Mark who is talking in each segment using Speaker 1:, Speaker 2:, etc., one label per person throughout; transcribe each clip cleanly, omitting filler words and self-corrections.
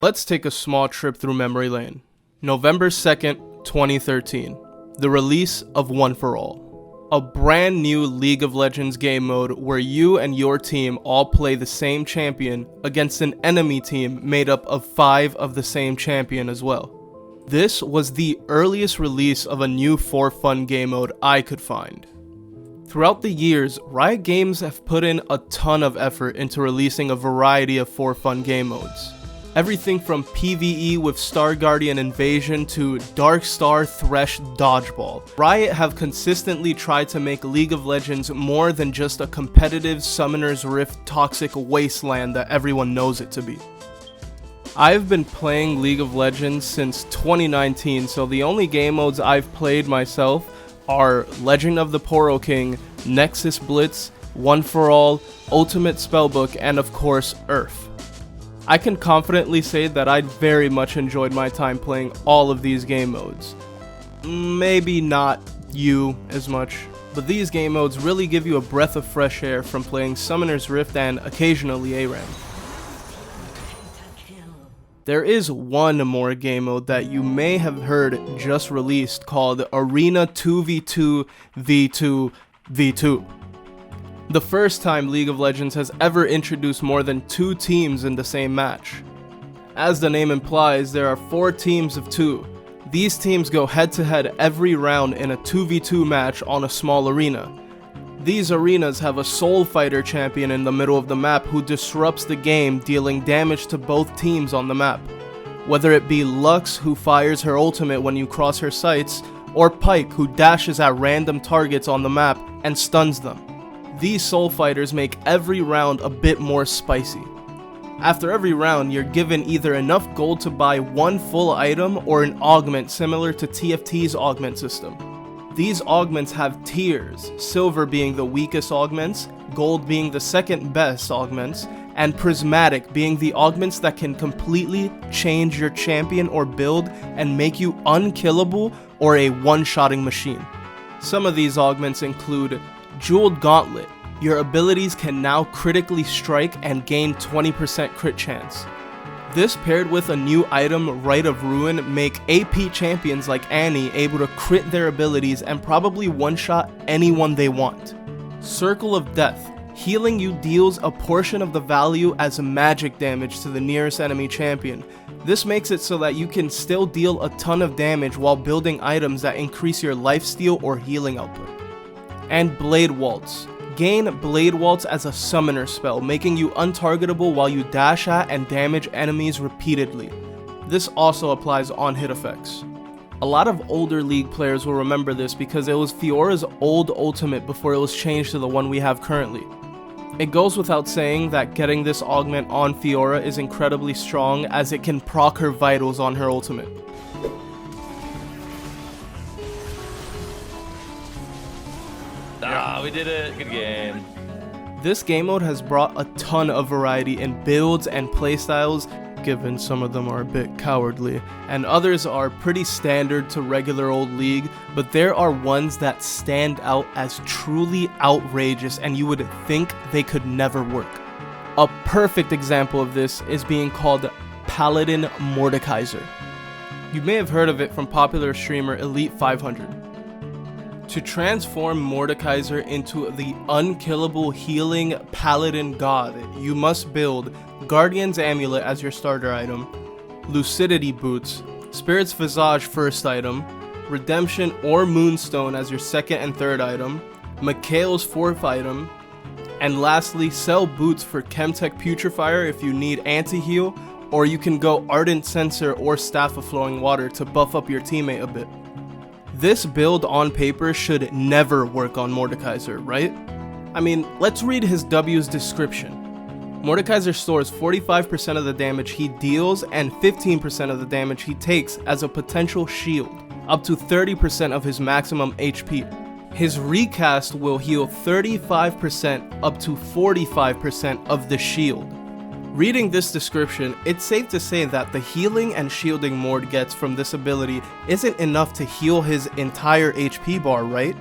Speaker 1: Let's take a small trip through memory lane. November 2nd, 2013. The release of One for All. A brand new League of Legends game mode where you and your team all play the same champion against an enemy team made up of 5 of the same champion as well. This was the earliest release of a new for fun game mode I could find. Throughout the years, Riot Games have put in a ton of effort into releasing a variety of for fun game modes. Everything from PvE with Star Guardian Invasion to Dark Star Thresh Dodgeball. Riot have consistently tried to make League of Legends more than just a competitive Summoner's Rift toxic wasteland that everyone knows it to be. I've been playing League of Legends since 2019, so the only game modes I've played myself are Legend of the Poro King, Nexus Blitz, One for All, Ultimate Spellbook, and of course, Earth. I can confidently say that I very much enjoyed my time playing all of these game modes. Maybe not you as much, but these game modes really give you a breath of fresh air from playing Summoner's Rift and occasionally ARAM. There is one more game mode that you may have heard just released called Arena 2v2 v2 v2. The first time League of Legends has ever introduced more than 2 teams in the same match. As the name implies, there are 4 teams of 2. These teams go head to head every round in a 2v2 match on a small arena. These arenas have a Soul Fighter champion in the middle of the map who disrupts the game, dealing damage to both teams on the map. Whether it be Lux, who fires her ultimate when you cross her sights, or Pyke, who dashes at random targets on the map and stuns them. These Soul Fighters make every round a bit more spicy. After every round, you're given either enough gold to buy one full item or an augment similar to TFT's augment system. These augments have tiers, silver being the weakest augments, gold being the second best augments, and prismatic being the augments that can completely change your champion or build and make you unkillable or a one-shotting machine. Some of these augments include Jeweled Gauntlet. Your abilities can now critically strike and gain 20% crit chance. This paired with a new item, Rite of Ruin, make AP champions like Annie able to crit their abilities and probably one-shot anyone they want. Circle of Death. Healing you deals a portion of the value as magic damage to the nearest enemy champion. This makes it so that you can still deal a ton of damage while building items that increase your lifesteal or healing output. And Blade Waltz. Gain Blade Waltz as a summoner spell, making you untargetable while you dash at and damage enemies repeatedly. This also applies on hit effects. A lot of older League players will remember this because it was Fiora's old ultimate before it was changed to the one we have currently. It goes without saying that getting this augment on Fiora is incredibly strong as it can proc her vitals on her ultimate.
Speaker 2: We did it. Good game.
Speaker 1: This game mode has brought a ton of variety in builds and playstyles, given some of them are a bit cowardly, and others are pretty standard to regular old League, but there are ones that stand out as truly outrageous and you would think they could never work. A perfect example of this is being called Paladin Mordekaiser. You may have heard of it from popular streamer Elite 500. To transform Mordekaiser into the unkillable healing paladin god, you must build Guardian's Amulet as your starter item, Lucidity Boots, Spirit's Visage first item, Redemption or Moonstone as your second and third item, Mikhail's fourth item, and lastly, sell boots for Chemtech Putrefier if you need anti-heal, or you can go Ardent Censer or Staff of Flowing Water to buff up your teammate a bit. This build on paper should never work on Mordekaiser, right? I mean, let's read his W's description. Mordekaiser stores 45% of the damage he deals and 15% of the damage he takes as a potential shield, up to 30% of his maximum HP. His recast will heal 35% up to 45% of the shield. Reading this description, it's safe to say that the healing and shielding Mord gets from this ability isn't enough to heal his entire HP bar, right?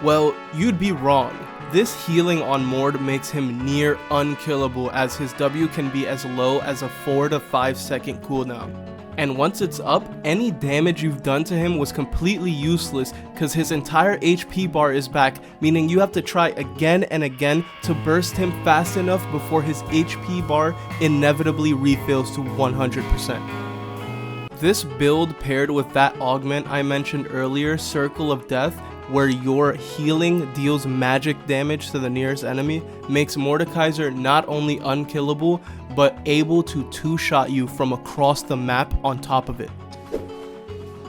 Speaker 1: Well, you'd be wrong. This healing on Mord makes him near unkillable, as his W can be as low as a 4 to 5 second cooldown. And once it's up, any damage you've done to him was completely useless because his entire HP bar is back, meaning you have to try again and again to burst him fast enough before his HP bar inevitably refills to 100%. This build paired with that augment I mentioned earlier, Circle of Death, where your healing deals magic damage to the nearest enemy, makes Mordekaiser not only unkillable, but able to two-shot you from across the map on top of it.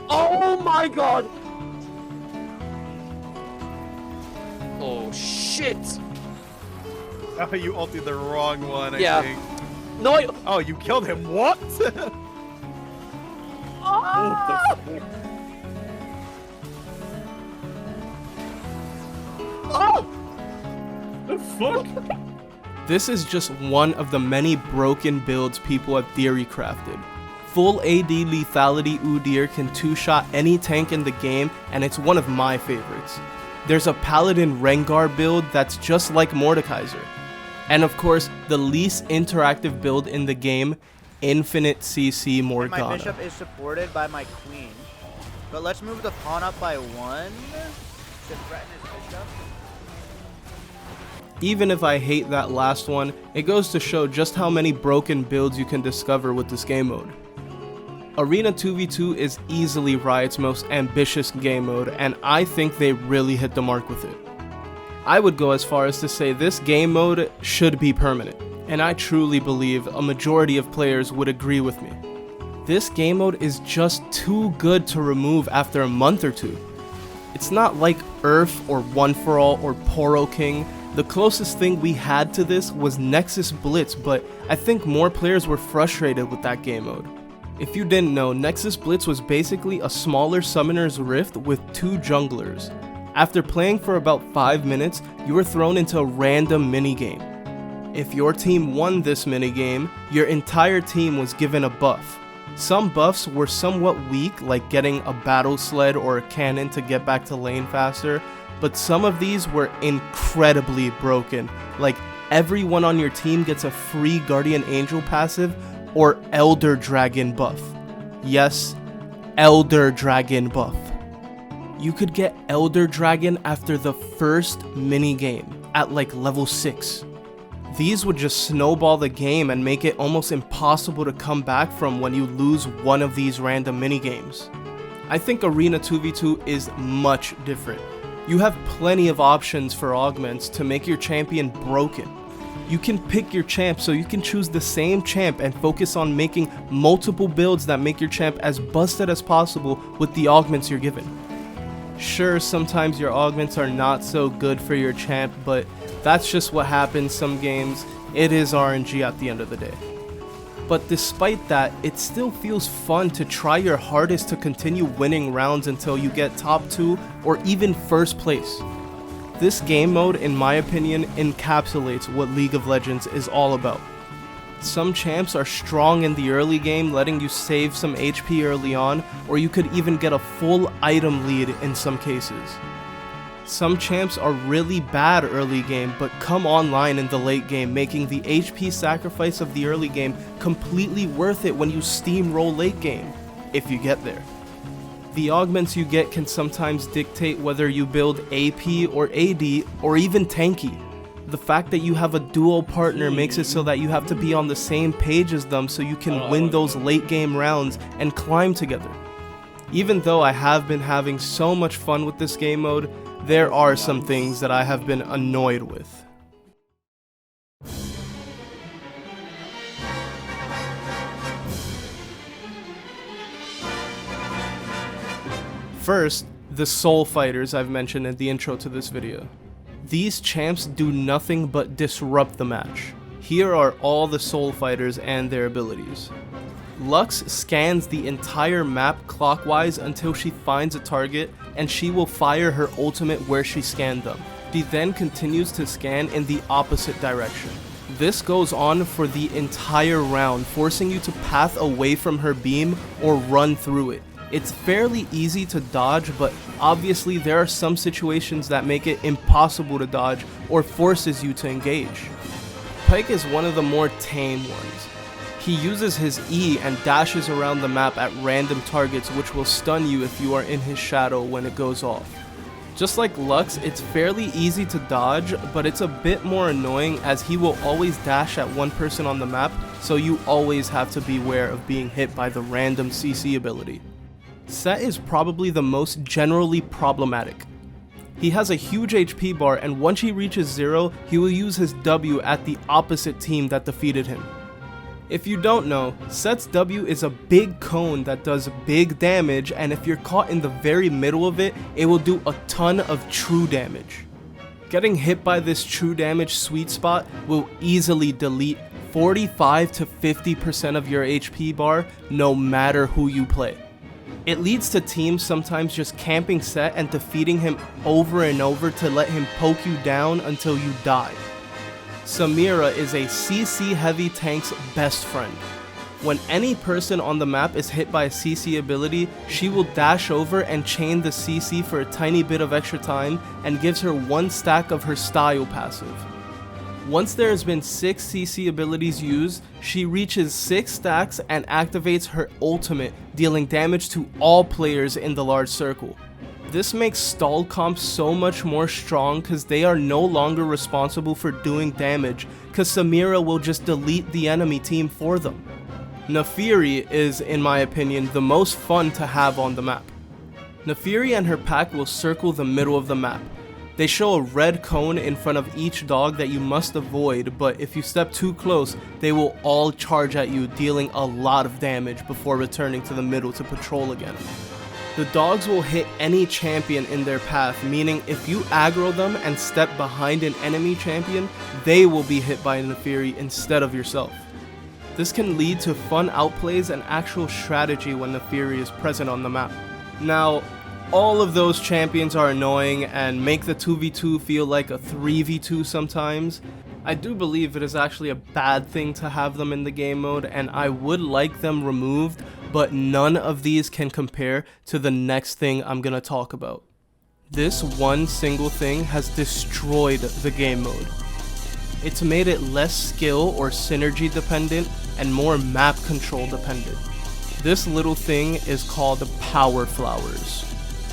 Speaker 2: Oh my god! Oh shit!
Speaker 3: Oh, you ulted the wrong one,
Speaker 2: Yeah.
Speaker 3: I think.
Speaker 2: No,
Speaker 3: Oh, you killed him. What?
Speaker 2: Ah! Oh!
Speaker 3: The fuck?
Speaker 1: This is just one of the many broken builds people have theory crafted. Full AD lethality Udyr can two-shot any tank in the game, and it's one of my favorites. There's a Paladin Rengar build that's just like Mordekaiser. And of course, the least interactive build in the game, Infinite CC Morgana.
Speaker 4: My bishop is supported by my queen. But let's move the pawn up by 1 to threaten his bishop.
Speaker 1: Even if I hate that last one, it goes to show just how many broken builds you can discover with this game mode. Arena 2v2 is easily Riot's most ambitious game mode, and I think they really hit the mark with it. I would go as far as to say this game mode should be permanent, and I truly believe a majority of players would agree with me. This game mode is just too good to remove after a month or two. It's not like Earth or One For All or Poro King. The closest thing we had to this was Nexus Blitz, but I think more players were frustrated with that game mode. If you didn't know, Nexus Blitz was basically a smaller Summoner's Rift with 2 junglers. After playing for about 5 minutes, you were thrown into a random minigame. If your team won this minigame, your entire team was given a buff. Some buffs were somewhat weak, like getting a battle sled or a cannon to get back to lane faster, but some of these were incredibly broken, like everyone on your team gets a free Guardian Angel passive or Elder Dragon buff. Yes, Elder Dragon buff. You could get Elder Dragon after the first minigame at like level 6. These would just snowball the game and make it almost impossible to come back from when you lose one of these random minigames. I think Arena 2v2 is much different. You have plenty of options for augments to make your champion broken. You can pick your champ, so you can choose the same champ and focus on making multiple builds that make your champ as busted as possible with the augments you're given. Sure, sometimes your augments are not so good for your champ, but that's just what happens some games. It is RNG at the end of the day. But despite that, it still feels fun to try your hardest to continue winning rounds until you get top 2 or even first place. This game mode, in my opinion, encapsulates what League of Legends is all about. Some champs are strong in the early game, letting you save some HP early on, or you could even get a full item lead in some cases. Some champs are really bad early game, but come online in the late game, making the HP sacrifice of the early game completely worth it when you steamroll late game, if you get there. The augments you get can sometimes dictate whether you build AP or AD or even tanky. The fact that you have a duo partner makes it so that you have to be on the same page as them so you can win those late game rounds and climb together. Even though I have been having so much fun with this game mode, there are some things that I have been annoyed with. First, the soul fighters I've mentioned in the intro to this video. These champs do nothing but disrupt the match. Here are all the soul fighters and their abilities. Lux scans the entire map clockwise until she finds a target, and she will fire her ultimate where she scanned them. She then continues to scan in the opposite direction. This goes on for the entire round, forcing you to path away from her beam or run through it. It's fairly easy to dodge, but obviously there are some situations that make it impossible to dodge or forces you to engage. Pyke is one of the more tame ones. He uses his E and dashes around the map at random targets, which will stun you if you are in his shadow when it goes off. Just like Lux, it's fairly easy to dodge, but it's a bit more annoying as he will always dash at one person on the map, so you always have to beware of being hit by the random CC ability. Set is probably the most generally problematic. He has a huge HP bar, and once he reaches 0, he will use his W at the opposite team that defeated him. If you don't know, Set's W is a big cone that does big damage, and if you're caught in the very middle of it, it will do a ton of true damage. Getting hit by this true damage sweet spot will easily delete 45 to 50% of your HP bar no matter who you play. It leads to teams sometimes just camping Set and defeating him over and over to let him poke you down until you die. Samira is a CC heavy tank's best friend. When any person on the map is hit by a CC ability, she will dash over and chain the CC for a tiny bit of extra time and gives her 1 stack of her style passive. Once there has been 6 CC abilities used, she reaches 6 stacks and activates her ultimate, dealing damage to all players in the large circle. This makes stall comps so much more strong because they are no longer responsible for doing damage, because Samira will just delete the enemy team for them. Naafiri is, in my opinion, the most fun to have on the map. Naafiri and her pack will circle the middle of the map. They show a red cone in front of each dog that you must avoid, but if you step too close, they will all charge at you, dealing a lot of damage before returning to the middle to patrol again. The dogs will hit any champion in their path, meaning if you aggro them and step behind an enemy champion, they will be hit by Naafiri instead of yourself. This can lead to fun outplays and actual strategy when Naafiri is present on the map. Now, all of those champions are annoying and make the 2v2 feel like a 3v2 sometimes. I do believe it is actually a bad thing to have them in the game mode, and I would like them removed, but none of these can compare to the next thing I'm gonna talk about. This one single thing has destroyed the game mode. It's made it less skill or synergy dependent and more map control dependent. This little thing is called Power Flowers.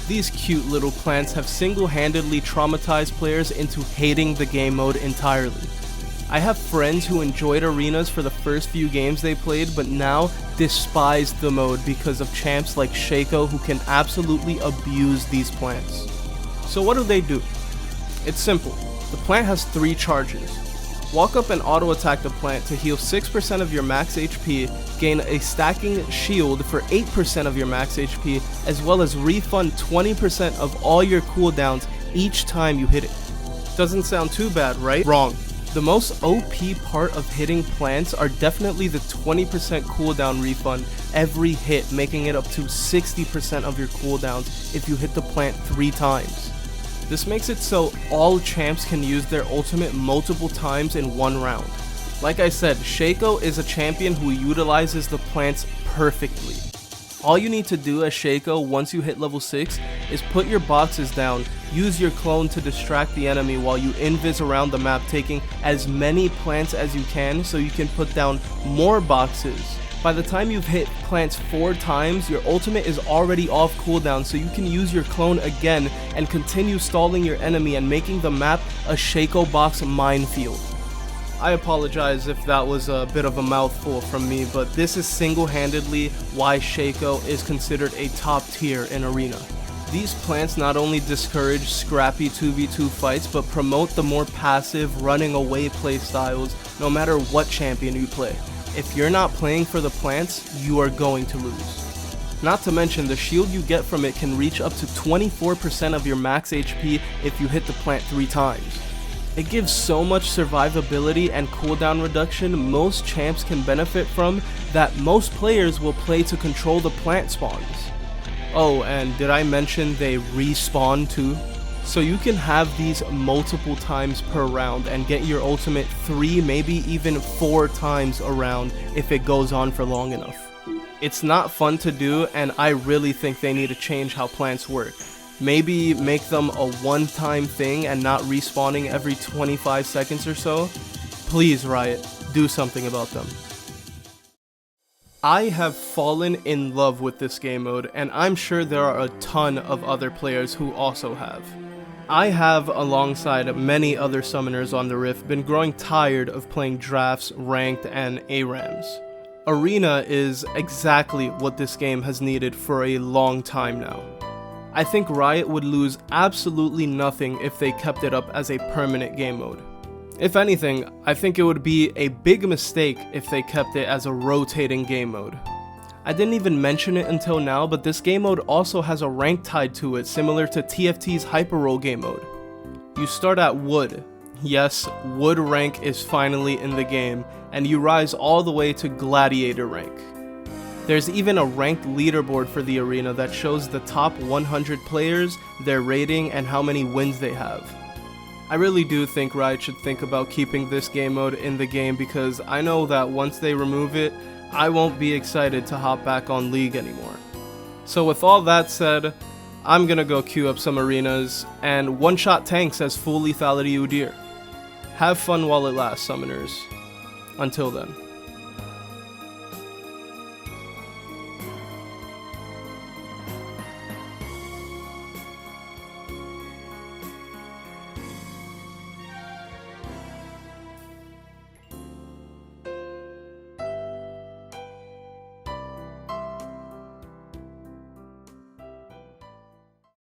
Speaker 1: These cute little plants have single-handedly traumatized players into hating the game mode entirely. I have friends who enjoyed arenas for the first few games they played, but now despise the mode because of champs like Shaco who can absolutely abuse these plants. So what do? It's simple. The plant has 3 charges. Walk up and auto attack the plant to heal 6% of your max HP, gain a stacking shield for 8% of your max HP, as well as refund 20% of all your cooldowns each time you hit it. Doesn't sound too bad, right? Wrong. The most OP part of hitting plants are definitely the 20% cooldown refund every hit, making it up to 60% of your cooldowns if you hit the plant 3 times. This makes it so all champs can use their ultimate multiple times in one round. Like I said, Shaco is a champion who utilizes the plants perfectly. All you need to do as Shaco once you hit level 6 is put your boxes down, use your clone to distract the enemy while you invis around the map, taking as many plants as you can so you can put down more boxes. By the time you've hit plants 4 times, your ultimate is already off cooldown, so you can use your clone again and continue stalling your enemy and making the map a Shaco box minefield. I apologize if that was a bit of a mouthful from me, but this is single-handedly why Shaco is considered a top tier in Arena. These plants not only discourage scrappy 2v2 fights, but promote the more passive, running away playstyles no matter what champion you play. If you're not playing for the plants, you are going to lose. Not to mention, the shield you get from it can reach up to 24% of your max HP if you hit the plant 3 times. It gives so much survivability and cooldown reduction most champs can benefit from that most players will play to control the plant spawns. Oh, and did I mention they respawn too? So you can have these multiple times per round and get your ultimate 3, maybe even 4 times a round if it goes on for long enough. It's not fun to do, and I really think they need to change how plants work. Maybe make them a one-time thing and not respawning every 25 seconds or so. Please, Riot, do something about them. I have fallen in love with this game mode, and I'm sure there are a ton of other players who also have. I have, alongside many other summoners on the Rift, been growing tired of playing drafts, ranked, and ARAMs. Arena is exactly what this game has needed for a long time now. I think Riot would lose absolutely nothing if they kept it up as a permanent game mode. If anything, I think it would be a big mistake if they kept it as a rotating game mode. I didn't even mention it until now, but this game mode also has a rank tied to it, similar to TFT's Hyper Roll game mode. You start at Wood. Yes, Wood rank is finally in the game, and you rise all the way to Gladiator rank. There's even a ranked leaderboard for the arena that shows the top 100 players, their rating, and how many wins they have. I really do think Riot should think about keeping this game mode in the game, because I know that once they remove it, I won't be excited to hop back on League anymore. So with all that said, I'm gonna go queue up some arenas and one-shot tanks as full lethality Udyr. Have fun while it lasts, summoners. Until then.